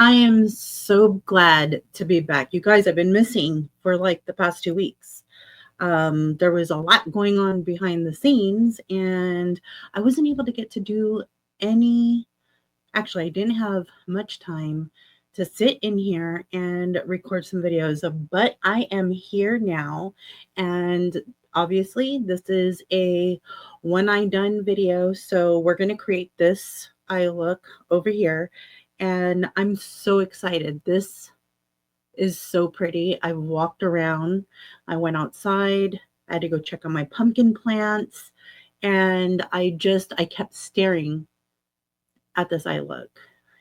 I am so glad to be back. You guys, I've been missing for like the past 2 weeks. There was a lot going on behind the scenes, and I wasn't able to get to do any. Actually, I didn't have much time to sit in here and record some videos, but I am here now, and obviously, this is a one eye done video, so we're going to create this eye look over here, and I'm so excited. This is so pretty. I walked around, I went outside, I had to go check on my pumpkin plants, and I kept staring at this eye look.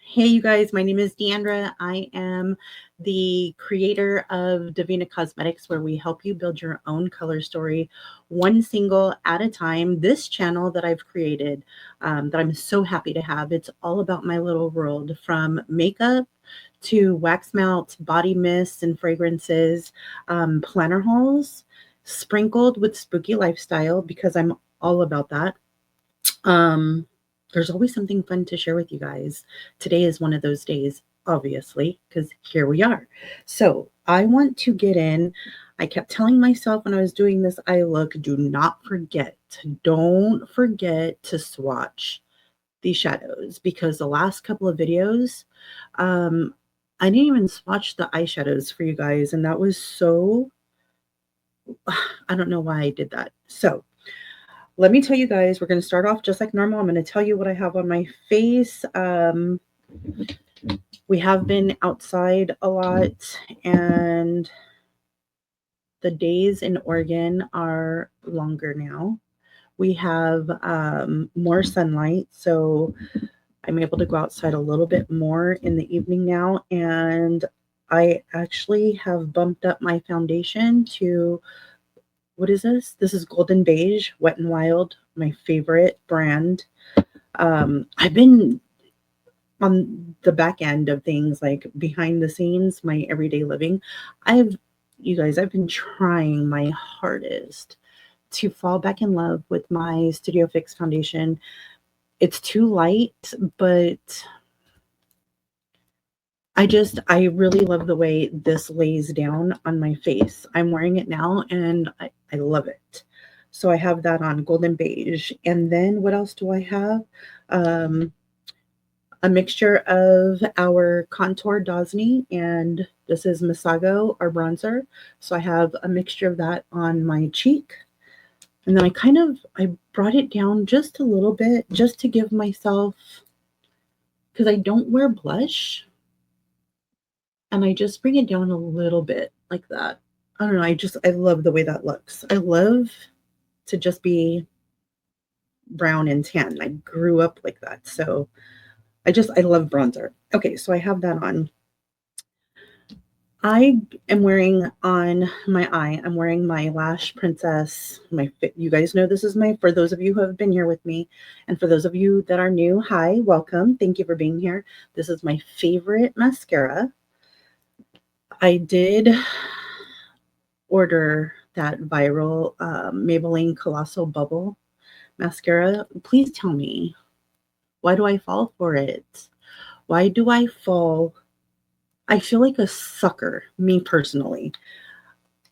Hey, you guys, my name is Deandra. I am the creator of Devinah Cosmetics, where we help you build your own color story one single at a time. This channel that I've created, that I'm so happy to have, it's all about my little world, from makeup to wax melts, body mists and fragrances, planner hauls, sprinkled with spooky lifestyle, because I'm all about that. There's always something fun to share with you guys. Today is one of those days, obviously, because here we are. So I want to get in. I kept telling myself when I was doing this eye look, don't forget to swatch these shadows, because the last couple of videos, I didn't even swatch the eyeshadows for you guys, and that was so, I don't know why I did that. So let me tell you guys, we're going to start off just like normal. I'm going to tell you what I have on my face. We have been outside a lot, and the days in Oregon are longer now. We have more sunlight, so I'm able to go outside a little bit more in the evening now, and I actually have bumped up my foundation to, what is this? This is Golden Beige, Wet n Wild, my favorite brand. I've been on the back end of things, like behind the scenes, my everyday living. You guys, I've been trying my hardest to fall back in love with my Studio Fix foundation. It's too light, but I really love the way this lays down on my face. I'm wearing it now, and I love it. So I have that on, Golden Beige. And then what else do I have? A mixture of our Contour Dosney, and this is Masago, our bronzer. So I have a mixture of that on my cheek. And then I brought it down just a little bit, just to give myself, because I don't wear blush, and I just bring it down a little bit like that. I don't know. I love the way that looks. I love to just be brown and tan. I grew up like that. So I love bronzer. Okay. So I have that on. I am wearing on my eye, I'm wearing my Lash Princess. You guys know this is for those of you who have been here with me, and for those of you that are new, hi, welcome. Thank you for being here. This is my favorite mascara. I did order that viral Maybelline Colossal Bubble mascara. Please tell me, why do I fall for it? Why do I fall? I feel like a sucker, me personally.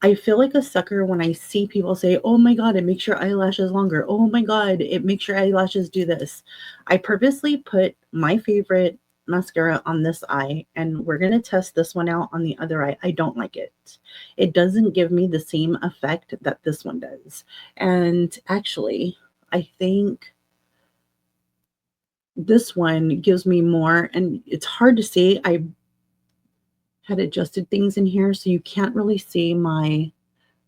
I feel like a sucker when I see people say, oh my God, it makes your eyelashes longer. Oh my God, it makes your eyelashes do this. I purposely put my favorite mascara on this eye, and we're going to test this one out on the other eye. I don't like it. It doesn't give me the same effect that this one does. And actually, I think this one gives me more, and it's hard to see. I had adjusted things in here, so you can't really see my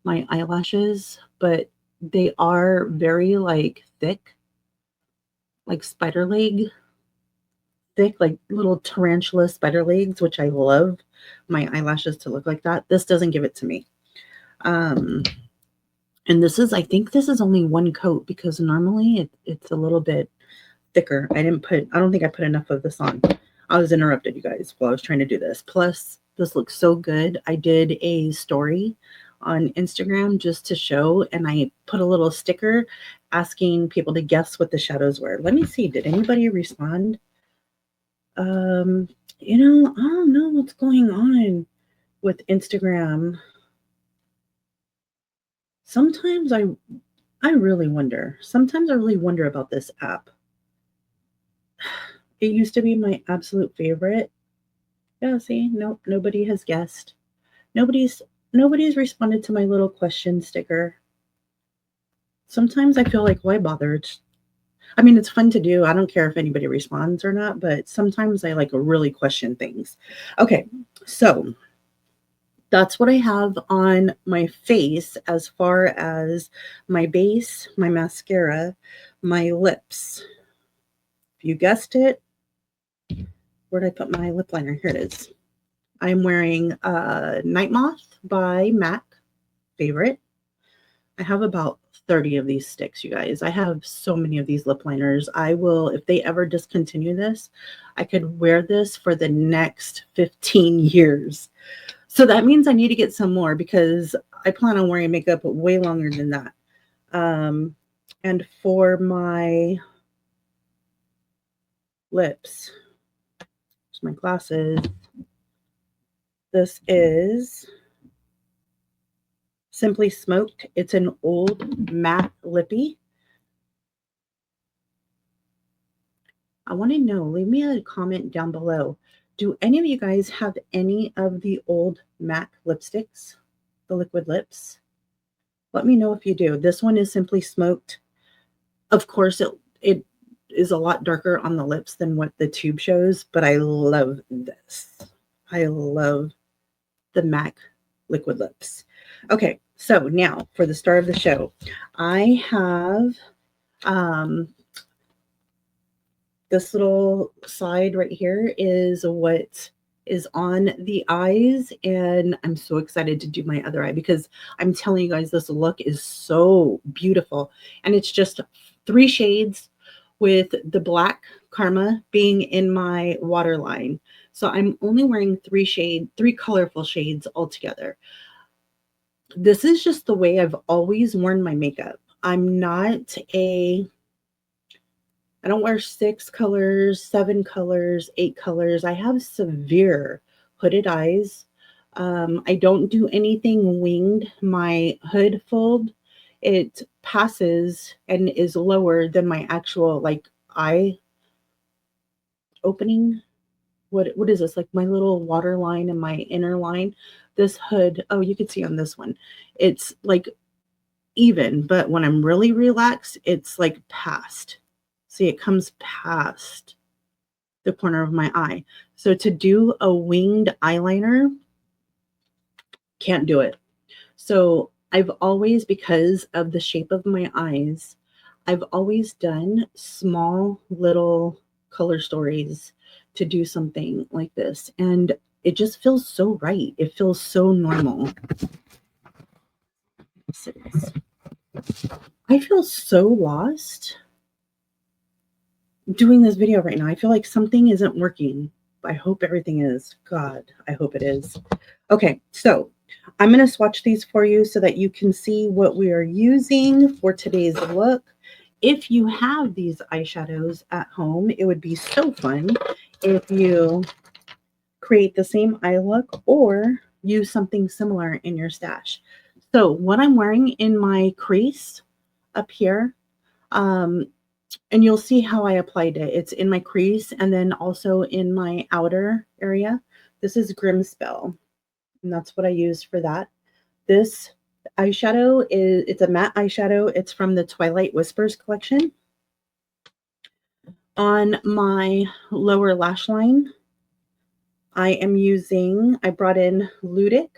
eyelashes, but they are very like thick, like spider leg thick, like little tarantula spider legs, which I love my eyelashes to look like that. This doesn't give it to me. And I think this is only one coat, because normally it's a little bit thicker. I don't think I put enough of this on. I was interrupted, you guys, while I was trying to do this. Plus, this looks so good. I did a story on Instagram just to show, and I put a little sticker asking people to guess what the shadows were. Let me see. Did anybody respond? I don't know what's going on with Instagram. Sometimes I really wonder. Sometimes I really wonder about this app. It used to be my absolute favorite. Yeah, see, nope, nobody has guessed. Nobody's nobody's responded to my little question sticker. Sometimes I feel like why bother? I mean, it's fun to do. I don't care if anybody responds or not, but sometimes I like really question things. Okay, so that's what I have on my face as far as my base, my mascara, my lips. If you guessed it, where did I put my lip liner? Here it is. I'm wearing Night Moth by MAC, favorite. I have about 30 of these sticks, you guys. I have so many of these lip liners. I will, if they ever discontinue this, I could wear this for the next 15 years. So that means I need to get some more because I plan on wearing makeup way longer than that. And for my lips, my glasses, this is Simply Smoked. It's an old matte lippy. I want to know, leave me a comment down below. Do any of you guys have any of the old matte lipsticks, the liquid lips? Let me know if you do. This one is Simply Smoked. Of course, it is a lot darker on the lips than what the tube shows, but I love this. I love the MAC liquid lips. Okay, so now for the star of the show, I have this little side right here is what is on the eyes, and I'm so excited to do my other eye because I'm telling you guys this look is so beautiful, and it's just 3 shades with the black Karma being in my waterline. So I'm only wearing 3 colorful shades altogether. This is just the way I've always worn my makeup. I don't wear 6 colors, 7 colors, 8 colors. I have severe hooded eyes. I don't do anything winged. My hood fold, it passes and is lower than my actual like eye opening. What is this? Like my little water line and my inner line. This hood, oh, you can see on this one. It's like even, but when I'm really relaxed, it's like past. See, it comes past the corner of my eye. So to do a winged eyeliner, can't do it. So I've always, because of the shape of my eyes, I've always done small little color stories to do something like this. And it just feels so right. It feels so normal. I feel so lost doing this video right now. I feel like something isn't working. I hope everything is. God, I hope it is. Okay, so I'm going to swatch these for you so that you can see what we are using for today's look. If you have these eyeshadows at home, it would be so fun if you create the same eye look or use something similar in your stash. So what I'm wearing in my crease up here, and you'll see how I applied it. It's in my crease and then also in my outer area. This is Grimspell, and that's what I used for that. This eyeshadow it's a matte eyeshadow. It's from the Twilight Whispers collection. On my lower lash line, I brought in Ludic.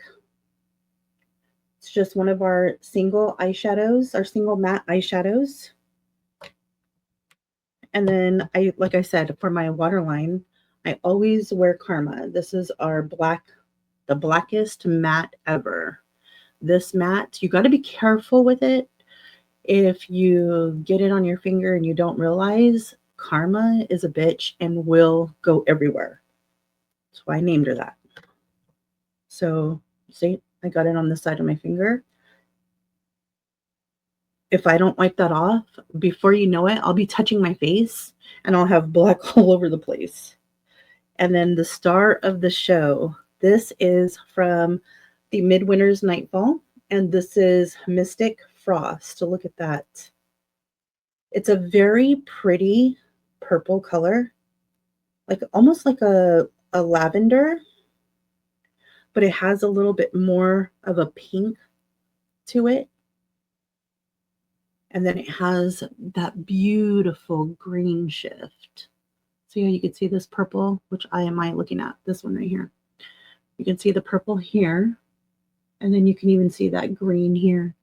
It's just one of our single eyeshadows, our single matte eyeshadows. And then like I said, for my waterline, I always wear Karma. This is the blackest matte ever. This matte, you got to be careful with it. If you get it on your finger and you don't realize, Karma is a bitch and will go everywhere. That's why I named her that. So, see, I got it on the side of my finger. If I don't wipe that off, before you know it, I'll be touching my face and I'll have black all over the place. And then the star of the show. This is from the Midwinters Nightfall, and this is Mystic Frost. So look at that. It's a very pretty purple color, like almost like a lavender, but it has a little bit more of a pink to it. And then it has that beautiful green shift. So yeah, you can see this purple, which am I looking at? This one right here. You can see the purple here, and then you can even see that green here.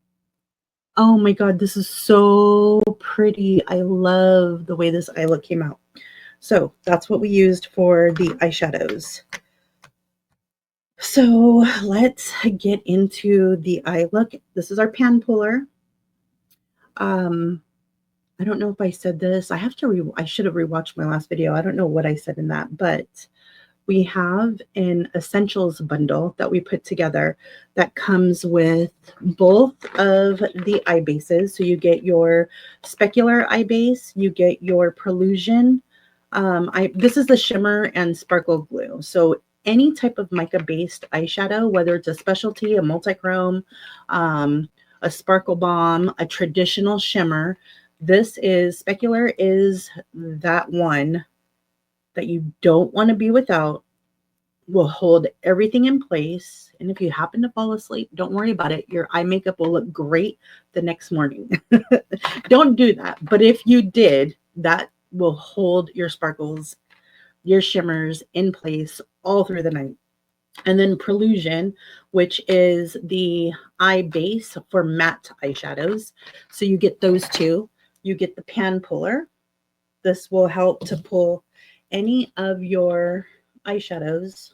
Oh my God, this is so pretty. I love the way this eye look came out. So that's what we used for the eyeshadows. So let's get into the eye look. This is our pan puller. I don't know if I said this. I should have rewatched my last video. I don't know what I said in that, but we have an essentials bundle that we put together that comes with both of the eye bases. So you get your specular eye base, you get your Prelusion. This is the shimmer and sparkle glue. So any type of mica based eyeshadow, whether it's a specialty, a multi-chrome, a sparkle bomb, a traditional shimmer, this is specular is that one that you don't want to be without, will hold everything in place. And if you happen to fall asleep, don't worry about it. Your eye makeup will look great the next morning. Don't do that. But if you did, that will hold your sparkles, your shimmers in place all through the night. And then Prelusion, which is the eye base for matte eyeshadows. So you get those two. You get the pan puller. This will help to pull any of your eyeshadows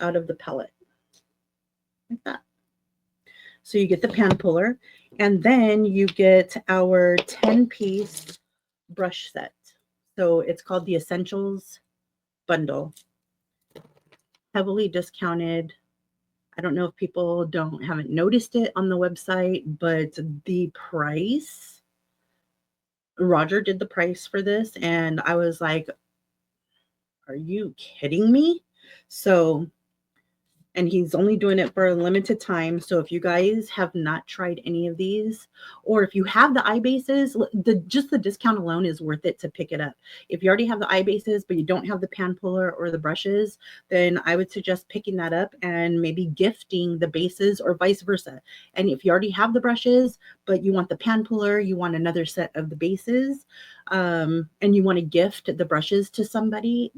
out of the palette like that. So you get the pan puller, and then you get our 10-piece brush set. So it's called the Essentials Bundle. Heavily discounted. I don't know if people haven't noticed it on the website, but the price, Roger did the price for this, and I was like, are you kidding me? So, and he's only doing it for a limited time. So if you guys have not tried any of these, or if you have the eye bases, just the discount alone is worth it to pick it up. If you already have the eye bases, but you don't have the pan puller or the brushes, then I would suggest picking that up and maybe gifting the bases or vice versa. And if you already have the brushes, but you want the pan puller, you want another set of the bases, and you want to gift the brushes to somebody,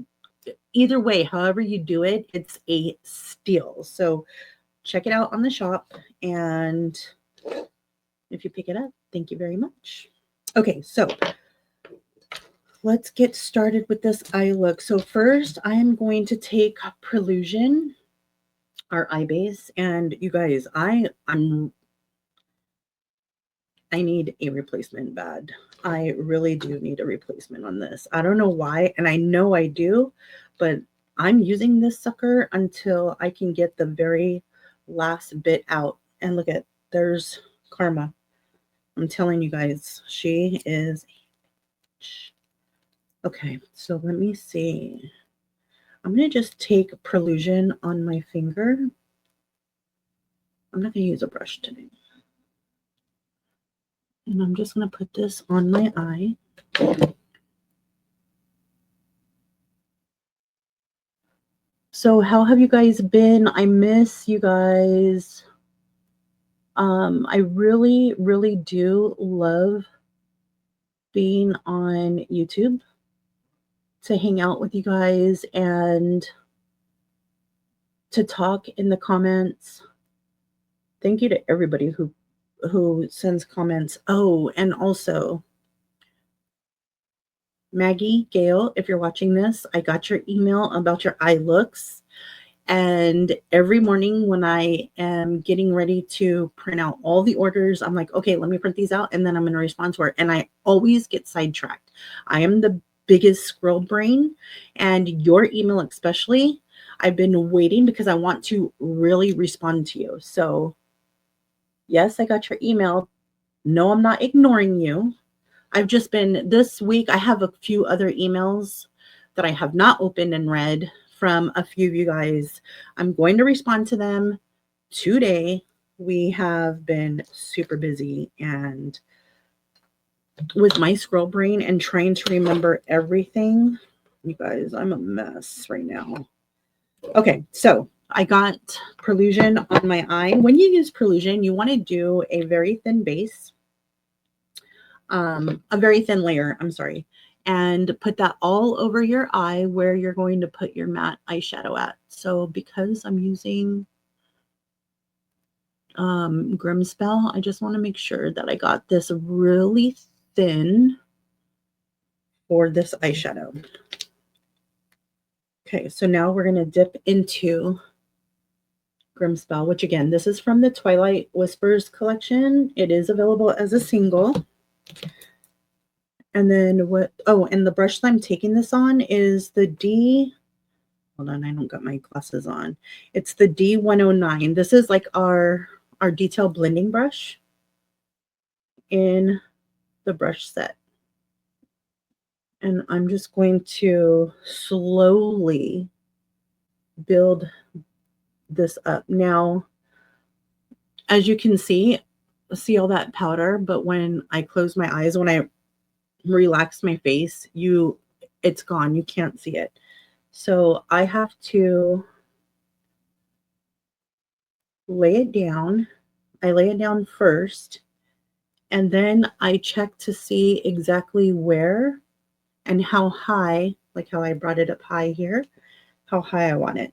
either way, however you do it, it's a steal. So check it out on the shop. And if you pick it up, thank you very much. Okay, so let's get started with this eye look. So first, I am going to take Prelusion, our eye base. And you guys, I need a replacement bad. I really do need a replacement on this. I don't know why, and I know I do, but I'm using this sucker until I can get the very last bit out. And look at, there's Karma. I'm telling you guys, she is. Okay, so let me see. I'm going to just take Prelusion on my finger. I'm not going to use a brush today. And I'm just going to put this on my eye. So how have you guys been? I miss you guys. I really, really do love being on YouTube to hang out with you guys and to talk in the comments. Thank you to everybody who sends comments. Oh, and also Maggie, Gail, if you're watching this, I got your email about your eye looks. And every morning when I am getting ready to print out all the orders, I'm like, okay, let me print these out and then I'm going to respond to her. And I always get sidetracked. I am the biggest squirrel brain, and your email especially, I've been waiting because I want to really respond to you. So yes, I got your email. No, I'm not ignoring you. I've just been, this week, I have a few other emails that I have not opened and read from a few of you guys. I'm going to respond to them today. We have been super busy, and with my scroll brain and trying to remember everything, you guys, I'm a mess right now. Okay, so I got Prelusion on my eye. When you use Prelusion, you want to do a very thin base, a very thin layer, I'm sorry, and put that all over your eye where you're going to put your matte eyeshadow at. So because I'm using Grimspell, I just want to make sure that I got this really thin for this eyeshadow. Okay, so now we're going to dip into Grimspell, which again, this is from the Twilight Whispers collection. It is available as a single. And then and the brush that I'm taking this on is the hold on, I don't got my glasses on. It's the D109. This is like our detail blending brush in the brush set. And I'm just going to slowly build this up. Now, as you can see all that powder, but when I close my eyes, when I relax my face, it's gone. You can't see it. So I have to lay it down. I lay it down first, and then I check to see exactly where and how high, like how I brought it up high here, how high I want it.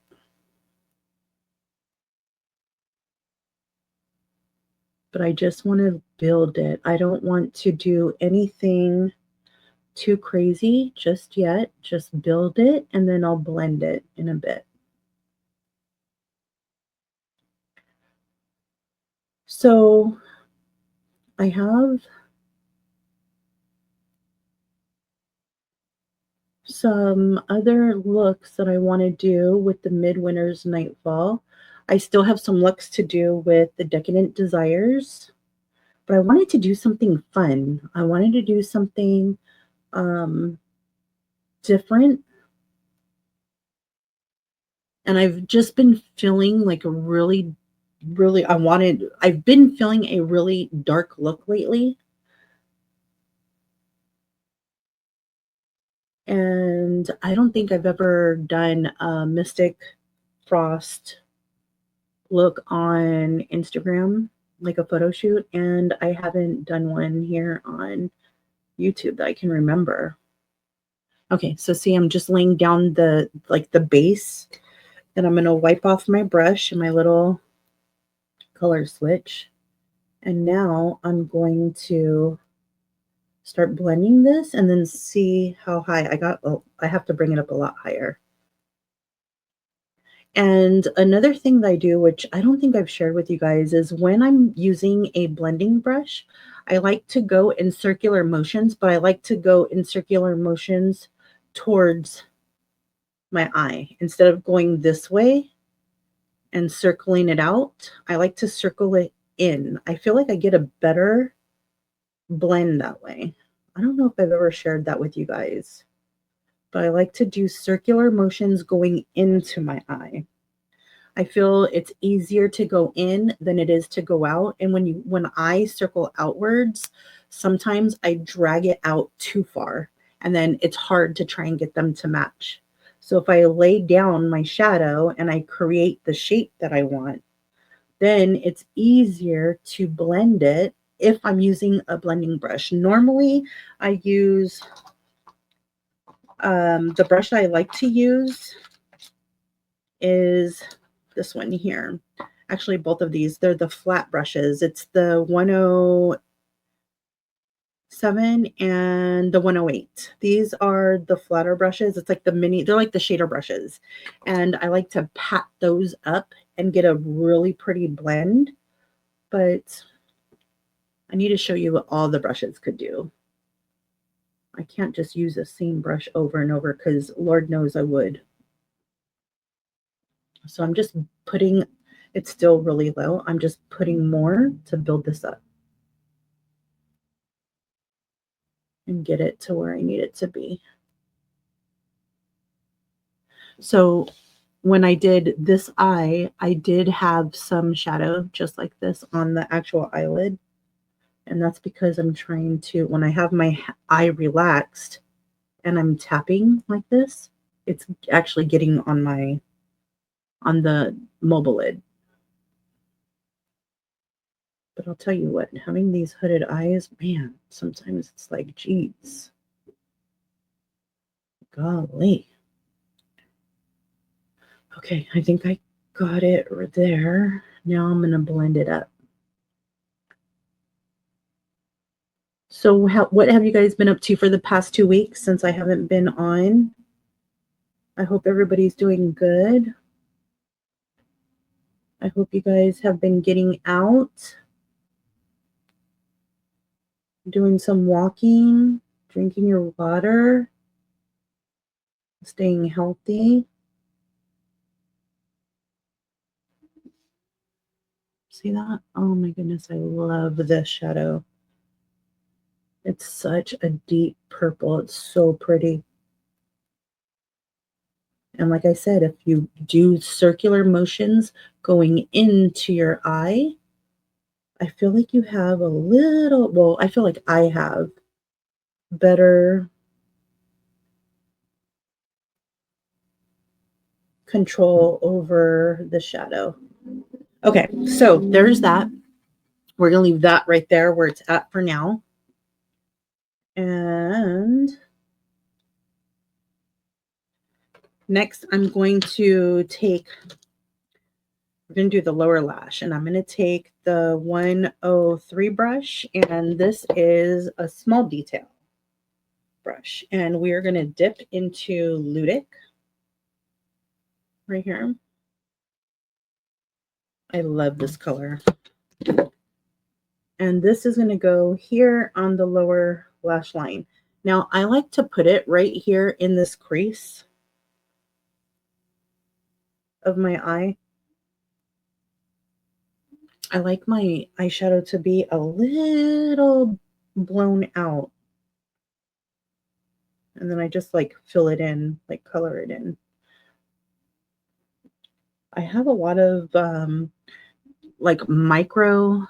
But I just want to build it. I don't want to do anything too crazy just yet. Just build it, and then I'll blend it in a bit. So I have some other looks that I want to do with the Midwinters Nightfall. I still have some looks to do with the Decadent Desires, but I wanted to do something fun. I wanted to do something different. And I've just been feeling like a really, really, I've been feeling a really dark look lately. And I don't think I've ever done a Mystic Frost look on Instagram, like a photo shoot, and I haven't done one here on YouTube that I can remember. Okay, so see, I'm just laying down the base. Then I'm going to wipe off my brush and my little color switch. And now I'm going to start blending this and then see how high I got. Oh, I have to bring it up a lot higher. And another thing that I do, which I don't think I've shared with you guys, is when I'm using a blending brush, I like to go in circular motions, but I like to go in circular motions towards my eye. Instead of going this way and circling it out, I like to circle it in. I feel like I get a better blend that way. I don't know if I've ever shared that with you guys, but I like to do circular motions going into my eye. I feel it's easier to go in than it is to go out. And when I circle outwards, sometimes I drag it out too far, and then it's hard to try and get them to match. So if I lay down my shadow and I create the shape that I want, then it's easier to blend it if I'm using a blending brush. Normally, I use the brush that I like to use is this one here. Actually, both of these, they're the flat brushes. It's the 107 and the 108. These are the flatter brushes. It's like they're like the shader brushes. And I like to pat those up and get a really pretty blend. But I need to show you what all the brushes could do. I can't just use the same brush over and over because Lord knows I would. So I'm just putting, it's still really low. I'm just putting more to build this up and get it to where I need it to be. So when I did this eye, I did have some shadow just like this on the actual eyelid. And that's because I'm trying to, when I have my eye relaxed and I'm tapping like this, it's actually getting on the mobile lid. But I'll tell you what, having these hooded eyes, man, sometimes it's like, geez, golly. Okay, I think I got it right there. Now I'm going to blend it up. So what have you guys been up to for the past 2 weeks since I haven't been on? I hope everybody's doing good. I hope you guys have been getting out, doing some walking, drinking your water, staying healthy. See that? Oh my goodness, I love this shadow. It's such a deep purple. It's so pretty. And like I said, if you do circular motions going into your eye, I feel like you have a little, well, I feel like I have better control over the shadow. Okay, so there's that. We're going to leave that right there where it's at for now. And next, I'm going to take, we're going to do the lower lash, and I'm going to take the 103 brush, and this is a small detail brush, and we are going to dip into Ludic right here. I love this color. And this is going to go here on the lower lash line. Now, I like to put it right here in this crease of my eye. I like my eyeshadow to be a little blown out. And then I just like fill it in, like color it in. I have a lot of like micro, I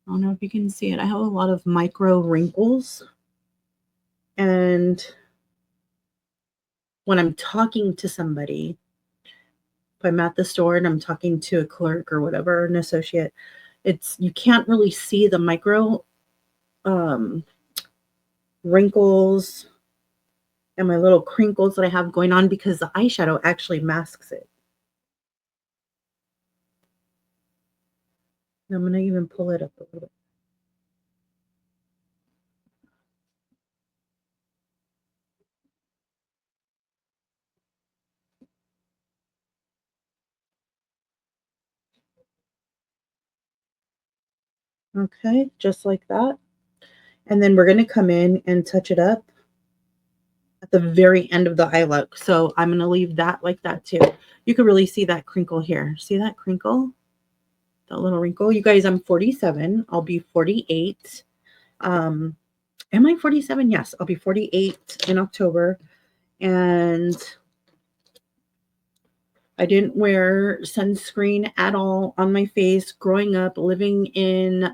don't know if you can see it. I have a lot of micro wrinkles. And when I'm talking to somebody, if I'm at the store and I'm talking to a clerk or whatever, an associate, you can't really see the micro wrinkles and my little crinkles that I have going on because the eyeshadow actually masks it. And I'm going to even pull it up a little bit. Okay, just like that. And then we're going to come in and touch it up at the very end of the eye look. So I'm going to leave that like that too. You can really see that crinkle here. See that crinkle? That little wrinkle. You guys, I'm 47. I'll be 48. Am I 47? Yes, I'll be 48 in October. And I didn't wear sunscreen at all on my face growing up, living in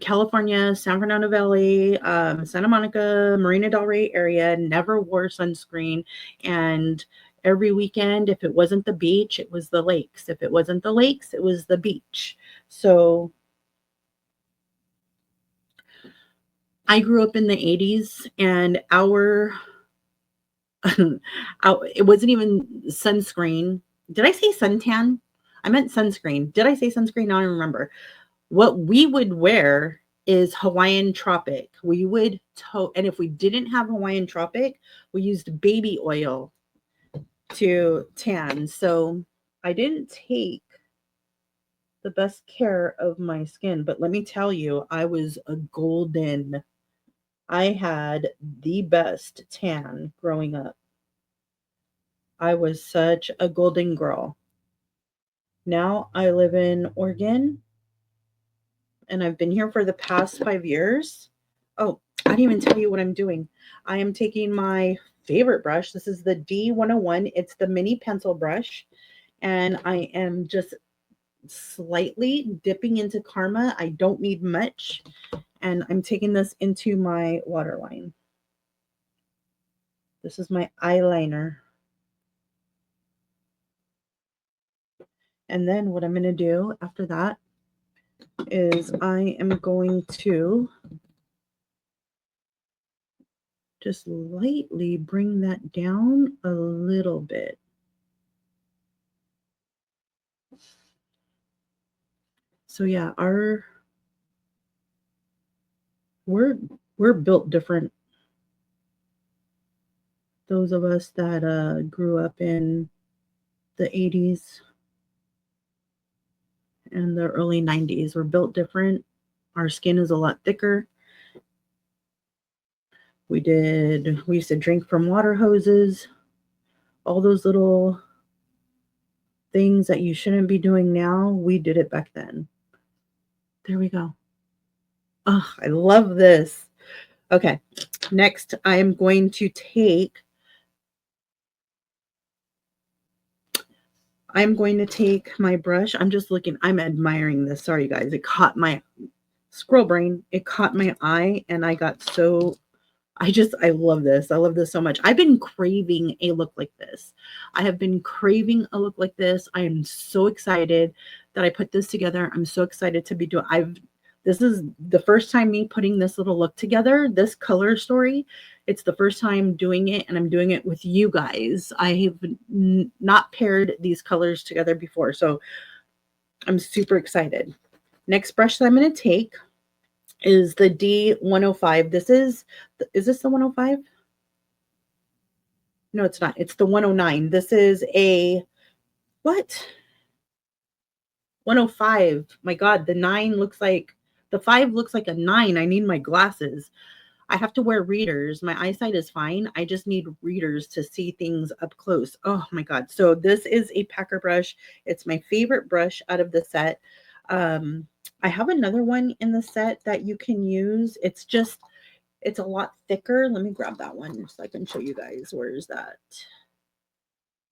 California, San Fernando Valley, Santa Monica, Marina Del Rey area, never wore sunscreen. And every weekend, if it wasn't the beach, it was the lakes. If it wasn't the lakes, it was the beach. So I grew up in the 80s, and it wasn't even sunscreen. Did I say suntan? I meant sunscreen. Did I say sunscreen? I don't remember. What we would wear is Hawaiian Tropic. We would and if we didn't have Hawaiian Tropic, we used baby oil to tan. So I didn't take the best care of my skin, but let me tell you, I was a golden. I had the best tan growing up. I was such a golden girl. Now I live in Oregon, and I've been here for the past 5 years. Oh, I didn't even tell you what I'm doing. I am taking my favorite brush. This is the D101. It's the mini pencil brush. And I am just slightly dipping into Karma. I don't need much. And I'm taking this into my waterline. This is my eyeliner. And then what I'm going to do after that is I am going to just lightly bring that down a little bit. So yeah, we're built different. Those of us that grew up in the 80s and the early 90s were built different. Our skin is a lot thicker. We used to drink from water hoses. All those little things that you shouldn't be doing now, we did it back then. There we go. Oh, I love this. Okay, next I am going to take my brush. I'm just looking, I'm admiring this. Sorry guys, it caught my squirrel brain. It caught my eye and I got so I love this. I love this so much. I've been craving a look like this. I have been craving a look like this. I am so excited that I put this together. I'm so excited to be doing. This is the first time me putting this little look together, this color story. It's the first time doing it, and I'm doing it with you guys. I have not paired these colors together before, so I'm super excited. Next brush that I'm going to take is the D105. Is this the 105? No, it's not. It's the 109. This is a, what? 105. My God, the 5 looks like a 9. I need my glasses. I have to wear readers. My eyesight is fine. I just need readers to see things up close. Oh my God. So this is a packer brush. It's my favorite brush out of the set. I have another one in the set that you can use. It's a lot thicker. Let me grab that one so I can show you guys. Where is that?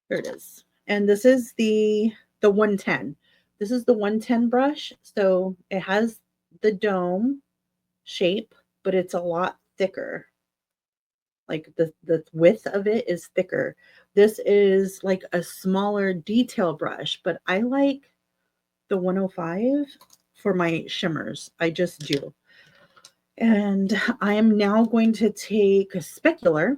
There it is. And this is the 110. This is the 110 brush. So it has the dome shape, but it's a lot thicker. Like the width of it is thicker. This is like a smaller detail brush, but I like the 105 for my shimmers. I just do. And I am now going to take a specular.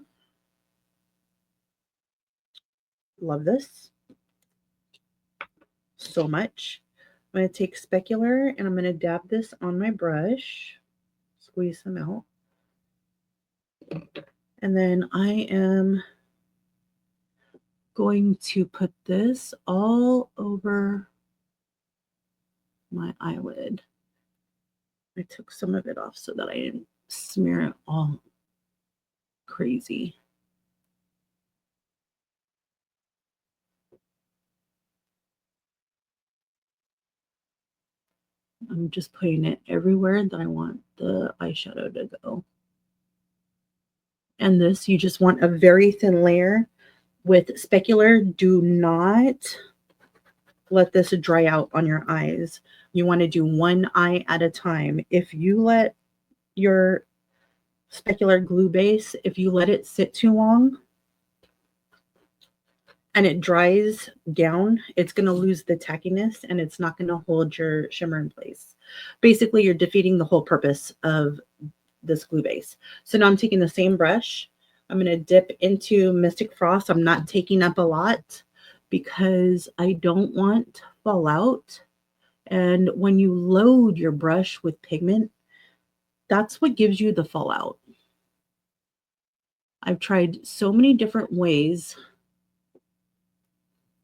Love this so much. I'm going to take specular and I'm going to dab this on my brush. Squeeze some out. And then I am going to put this all over my eyelid. I took some of it off so that I didn't smear it all crazy. I'm just putting it everywhere that I want the eyeshadow to go. And this, you just want a very thin layer. With specular, do not let this dry out on your eyes. You want to do one eye at a time. If you let your specular glue base, if you let it sit too long and it dries down, it's going to lose the tackiness and it's not going to hold your shimmer in place. Basically, you're defeating the whole purpose of this glue base. So now I'm taking the same brush. I'm going to dip into Mystic Frost. I'm not taking up a lot because I don't want fallout. And when you load your brush with pigment, that's what gives you the fallout. I've tried so many different ways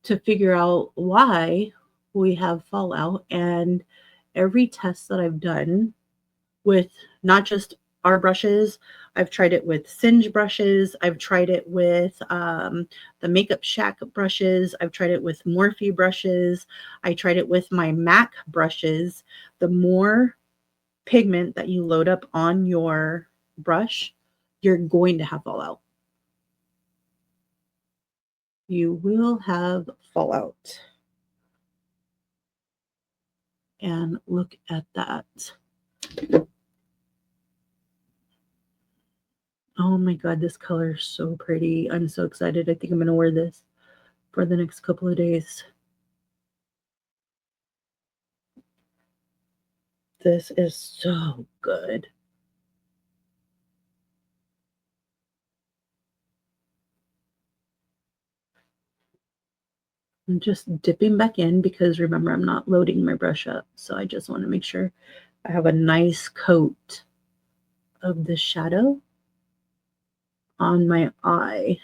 to figure out why we have fallout, and every test that I've done with not just our brushes, I've tried it with Singe brushes, I've tried it with the Makeup Shack brushes, I've tried it with Morphe brushes, I tried it with my MAC brushes. The more pigment that you load up on your brush, you're going to have fallout. you will have fallout. And look at that. Oh my God, this color is so pretty. I'm so excited. I think I'm going to wear this for the next couple of days. This is so good. I'm just dipping back in because remember, I'm not loading my brush up. So I just want to make sure I have a nice coat of the shadow on my eye.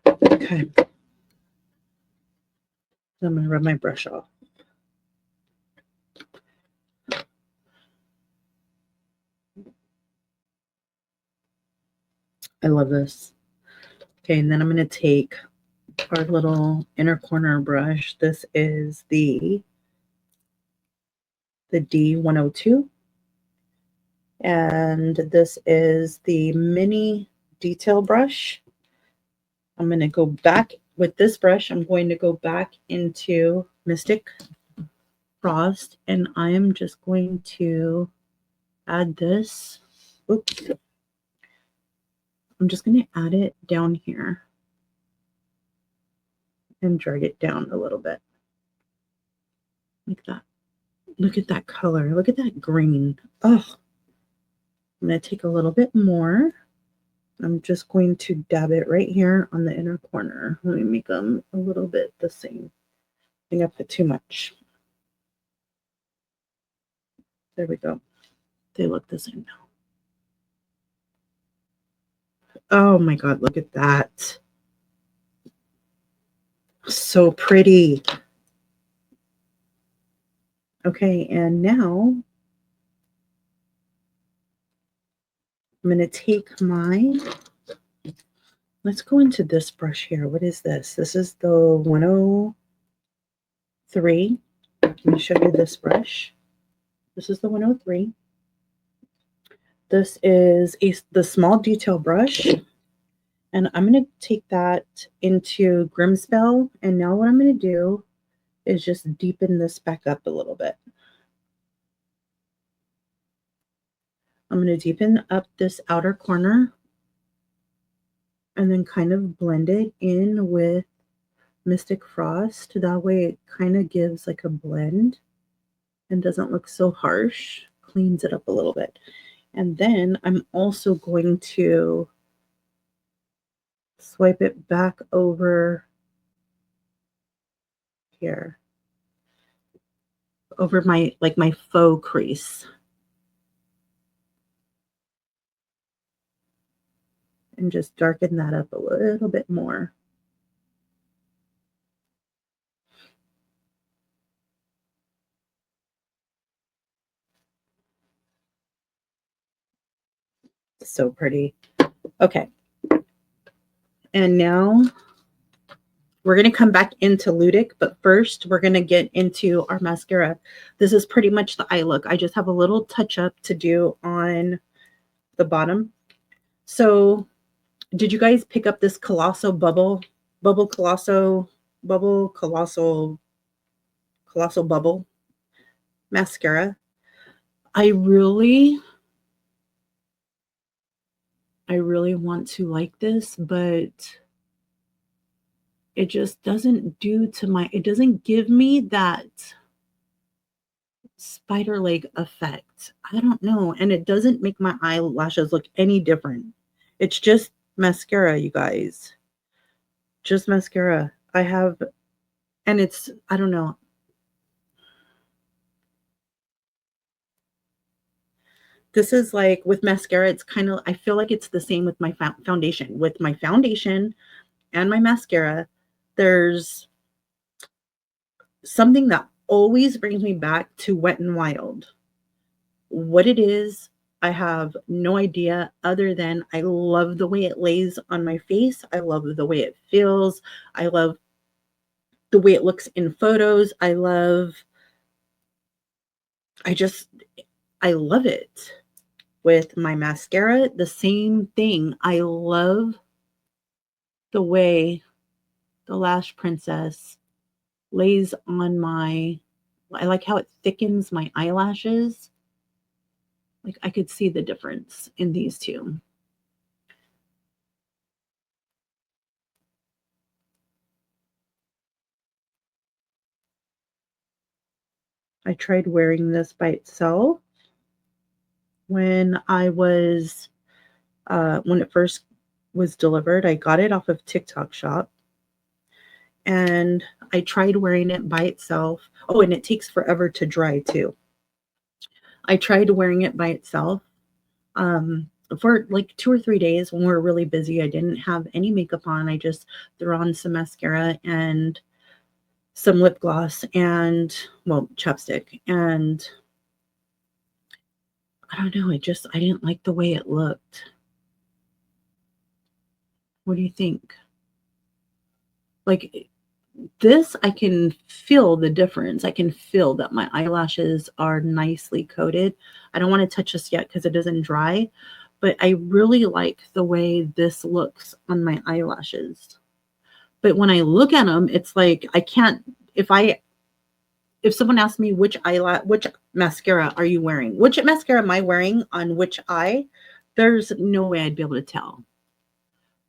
Okay. I'm going to rub my brush off. I love this. Okay, and then I'm going to take our little inner corner brush. This is the D102. And this is the mini detail brush. I'm going to go back with this brush. I'm going to go back into Mystic Frost, and I am just going to add this. Oops. I'm just going to add it down here and drag it down a little bit. Like that. Look at that color. Look at that green. Oh, I'm going to take a little bit more. I'm just going to dab it right here on the inner corner. Let me make them a little bit the same. I think I put too much. There we go. They look the same now. Oh my God, look at that. So pretty. Okay, and now I'm going to take my, let's go into this brush here. What is this? This is the 103. Let me show you this brush. This is the 103. This is the small detail brush. And I'm going to take that into Grimspell. And now what I'm going to do is just deepen this back up a little bit. I'm going to deepen up this outer corner and then kind of blend it in with Mystic Frost. That way it kind of gives like a blend and doesn't look so harsh, cleans it up a little bit. And then I'm also going to swipe it back over here, over my, like my faux crease. And just darken that up a little bit more. So pretty. Okay. And now we're going to come back into Ludic, but first we're going to get into our mascara. This is pretty much the eye look. I just have a little touch up to do on the bottom. So did you guys pick up this Colossal Bubble mascara? I really want to like this, but it just doesn't do to my, it doesn't give me that spider leg effect. I don't know. And it doesn't make my eyelashes look any different. It's just mascara, you guys. Just mascara. I have, and it's, I don't know. This is like with mascara, it's kind of, I feel like it's the same with my foundation. With my foundation and my mascara, there's something that always brings me back to Wet n Wild. What it is, I have no idea other than I love the way it lays on my face. I love the way it feels. I love the way it looks in photos. I love it. with my mascara, the same thing. I love the way the Lash Princess lays on I like how it thickens my eyelashes. Like I could see the difference in these two. I tried wearing this by itself when when it first was delivered. I got it off of TikTok Shop, and I tried wearing it by itself. Oh, and it takes forever to dry too. I tried wearing it by itself for like 2 or 3 days when we were really busy. I didn't have any makeup on. I just threw on some mascara and some lip gloss and, well, chapstick. And I don't know, I didn't like the way it looked. What do you think? Like this, I can feel the difference. I can feel that my eyelashes are nicely coated. I don't want to touch this yet because it doesn't dry, but I really like the way this looks on my eyelashes. But when I look at them, it's like I can't, if someone asks me which mascara are you wearing? Which mascara am I wearing on which eye? There's no way I'd be able to tell.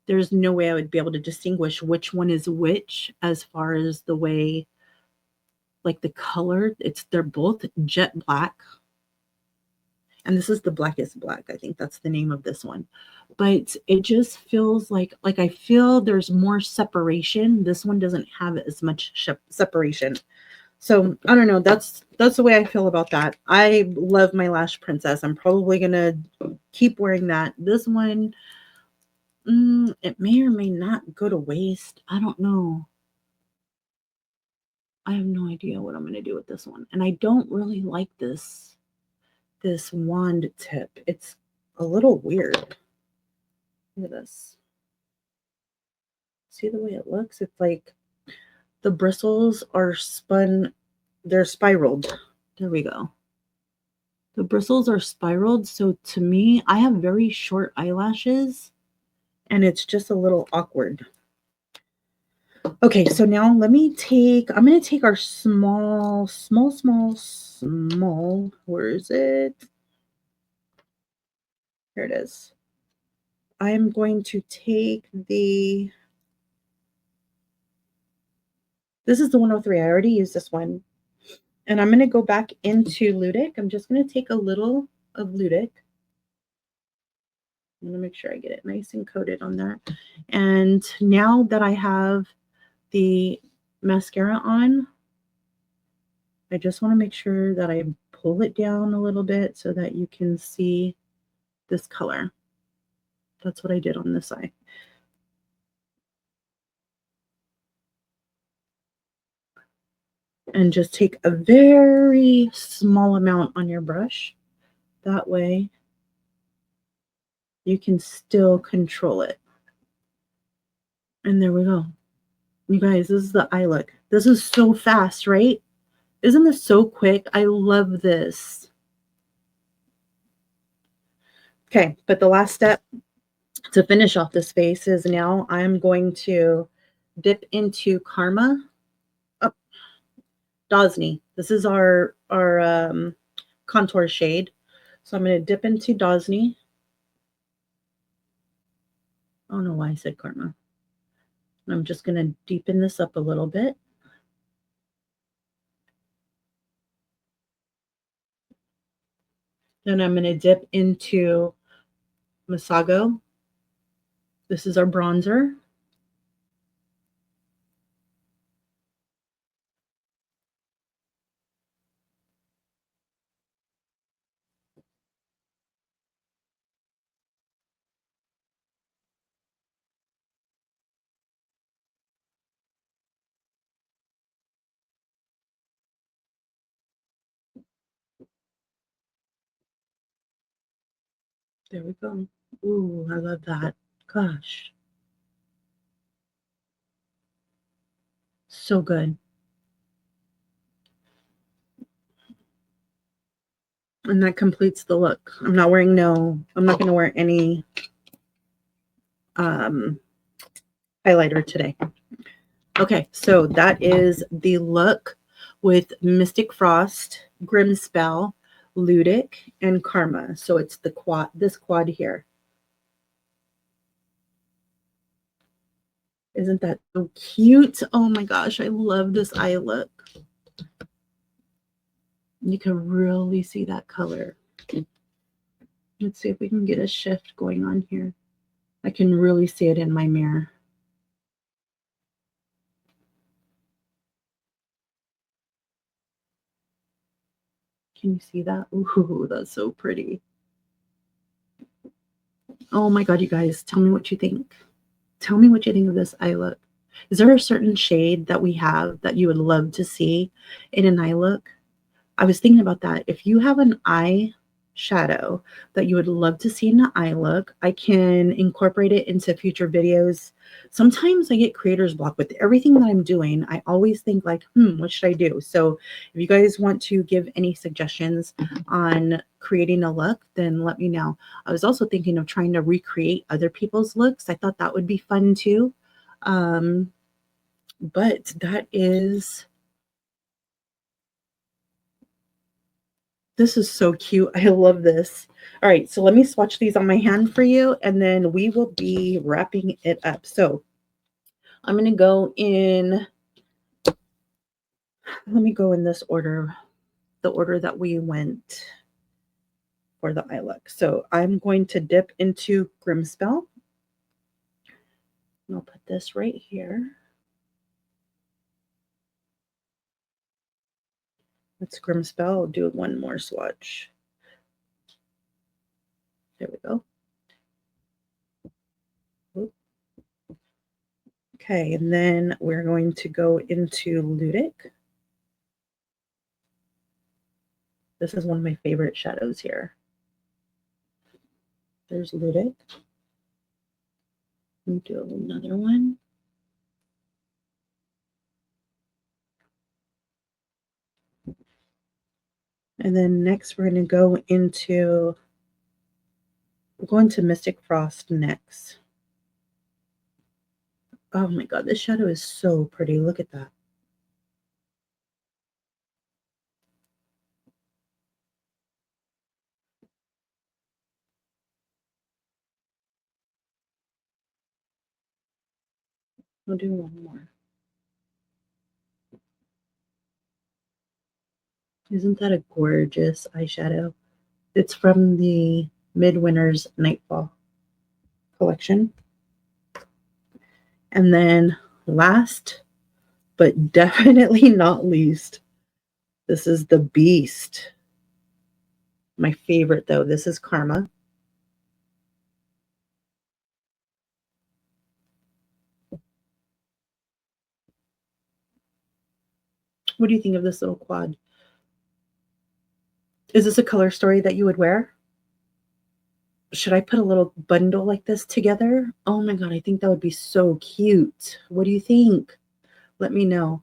There's no way I would be able to distinguish which one is which as far as the way, like the color. They're both jet black. And this is the blackest black. I think that's the name of this one. But it just feels like I feel there's more separation. This one doesn't have as much separation. So I don't know. That's the way I feel about that. I love my Lash Princess. I'm probably gonna keep wearing that. This one, it may or may not go to waste. I don't know. I have no idea what I'm gonna do with this one. And I don't really like this wand tip. It's a little weird. Look at this. See the way it looks? It's like the bristles are they're spiraled. There we go. The bristles are spiraled. So to me, I have very short eyelashes and it's just a little awkward. Okay, so now I'm going to take our small, where is it? Here it is. I'm going to take this is the 103. I already used this one. And I'm going to go back into Ludic. I'm just going to take a little of Ludic. I'm going to make sure I get it nice and coated on there. And now that I have the mascara on, I just want to make sure that I pull it down a little bit so that you can see this color. That's what I did on this eye. And just take a very small amount on your brush. That way you can still control it. And there we go. You guys, this is the eye look. This is so fast, right? Isn't this so quick? I love this. Okay, but the last step to finish off this face is now I'm going to dip into Karma. Oh, Dosney. This is our contour shade. So I'm going to dip into Dosney. I don't know why I said Karma. I'm just going to deepen this up a little bit. Then I'm going to dip into Masago. This is our bronzer. There we go. Ooh, I love that. Gosh. So good. And that completes the look. I'm not going to wear any highlighter today. Okay, so that is the look with Mystic Frost, Grimspell, Ludic, and Karma. So it's this quad here. Isn't that so cute? Oh my gosh, I love this eye look. You can really see that color. Let's see if we can get a shift going on here. I can really see it in my mirror. Can you see that? Ooh, that's so pretty. Oh my God, you guys, tell me what you think. Tell me what you think of this eye look. Is there a certain shade that we have that you would love to see in an eye look? I was thinking about that. If you have an eye shadow that you would love to see in an eye look, I can incorporate it into future videos. Sometimes I get creator's block with everything that I'm doing. I always think like, what should I do? So if you guys want to give any suggestions on creating a look, then let me know. I was also thinking of trying to recreate other people's looks. I thought that would be fun too. But that is... This is so cute. I love this. All right, so let me swatch these on my hand for you, and then we will be wrapping it up. So I'm going to go in, let me go in this order, the order that we went for the eye look. So I'm going to dip into Grimspell. And I'll put this right here. That's Grimspell. I'll do one more swatch. There we go. Okay, and then we're going to go into Ludic. This is one of my favorite shadows here. There's Ludic. Let me do another one. And then next we're going to go into, we're going to Mystic Frost next. Oh my God, this shadow is so pretty. Look at that. I'll do one more. Isn't that a gorgeous eyeshadow? It's from the Midwinters Nightfall collection. And then last, but definitely not least, this is the Beast. My favorite though, this is Karma. What do you think of this little quad? Is this a color story that you would wear? Should I put a little bundle like this together? Oh my God, I think that would be so cute. What do you think? Let me know.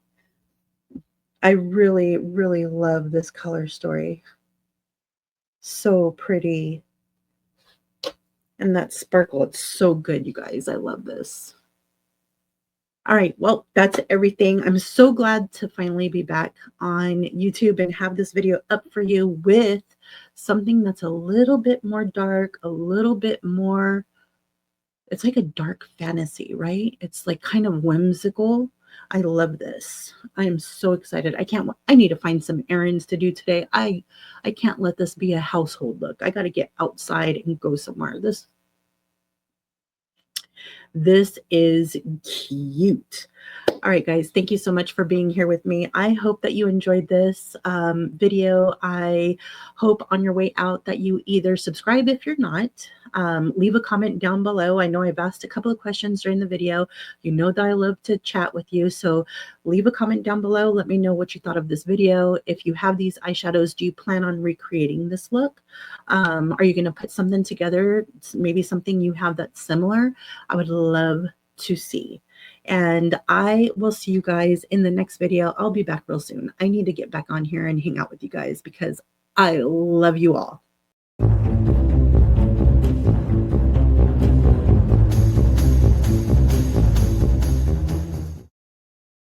I really, really love this color story. So pretty. And that sparkle, it's so good, you guys. I love this. All right, well, that's everything. I'm so glad to finally be back on YouTube and have this video up for you with something that's a little bit more dark, a little bit more, it's like a dark fantasy, right? It's like kind of whimsical. I love this. I am so excited. I need to find some errands to do today. I can't let this be a household look. I got to get outside and go somewhere. This is cute. All right, guys, thank you so much for being here with me. I hope that you enjoyed this video. I hope on your way out that you either subscribe if you're not, leave a comment down below. I know I've asked a couple of questions during the video. You know that I love to chat with you, so leave a comment down below. Let me know what you thought of this video. If you have these eyeshadows, do you plan on recreating this look? Are you going to put something together, maybe something you have that's similar? I would love to see. And I will see you guys in the next video. I'll be back real soon. I need to get back on here and hang out with you guys because I love you all.